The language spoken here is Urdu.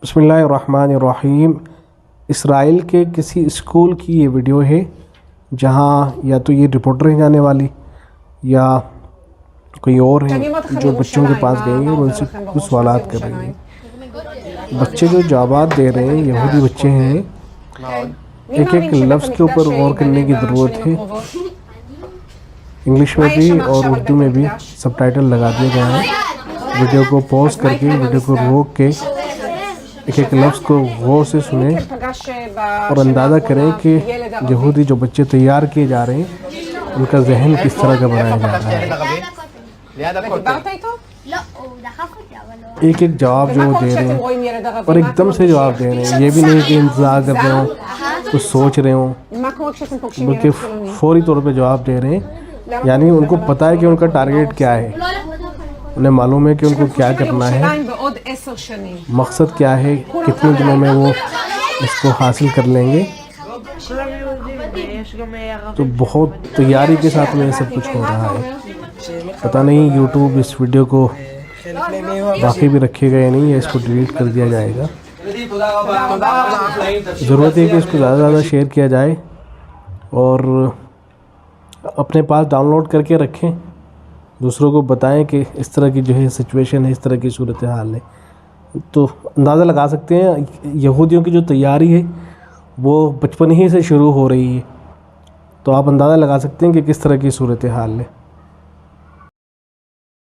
بسم اللہ الرحمن الرحیم۔ اسرائیل کے کسی اسکول کی یہ ویڈیو ہے جہاں یا تو یہ رپورٹر ہیں جانے والی یا کوئی اور ہیں جو بچوں کے پاس گئی ہیں اور ان سے کچھ سوالات کر رہی ہیں۔ بچے جو جوابات دے رہے ہیں یہودی بچے ہیں، ایک ایک لفظ کے اوپر غور کرنے کی ضرورت ہے۔ انگلش میں بھی اور اردو میں بھی سب ٹائٹل لگا دیے گئے ہیں۔ ویڈیو کو پوز کر کے، ویڈیو کو روک کے ایک ایک لفظ کو غور سے سنیں اور اندازہ کریں کہ یہودی جو بچے تیار کیے جا رہے ہیں ان کا ذہن کس طرح کا بنایا جا رہا ہے۔ ایک ایک جواب جو وہ دے رہے ہیں اور ایک دم سے جواب دے رہے ہیں، یہ بھی نہیں کہ انتظار کر رہے ہوں، کچھ سوچ رہے ہوں، بلکہ فوری طور پہ جواب دے رہے ہیں۔ یعنی ان کو پتہ ہے کہ ان کا ٹارگیٹ کیا ہے، انہیں معلوم ہے کہ ان کو کیا کرنا ہے، مقصد کیا ہے، کتنے دنوں میں وہ اس کو حاصل کر لیں گے۔ تو بہت تیاری کے ساتھ میں یہ سب کچھ ہو رہا ہے۔ پتہ نہیں یوٹیوب اس ویڈیو کو باقی بھی رکھے گا یا نہیں، یا اس کو ڈیلیٹ کر دیا جائے گا۔ ضرورت ہے کہ اس کو زیادہ سے زیادہ شیئر کیا جائے اور اپنے پاس ڈاؤن لوڈ کر کے رکھیں، دوسروں کو بتائیں کہ اس طرح کی جو ہے سچویشن ہے، اس طرح کی صورتحال ہے۔ تو اندازہ لگا سکتے ہیں یہودیوں کی جو تیاری ہے وہ بچپن ہی سے شروع ہو رہی ہے، تو آپ اندازہ لگا سکتے ہیں کہ کس طرح کی صورتحال ہے۔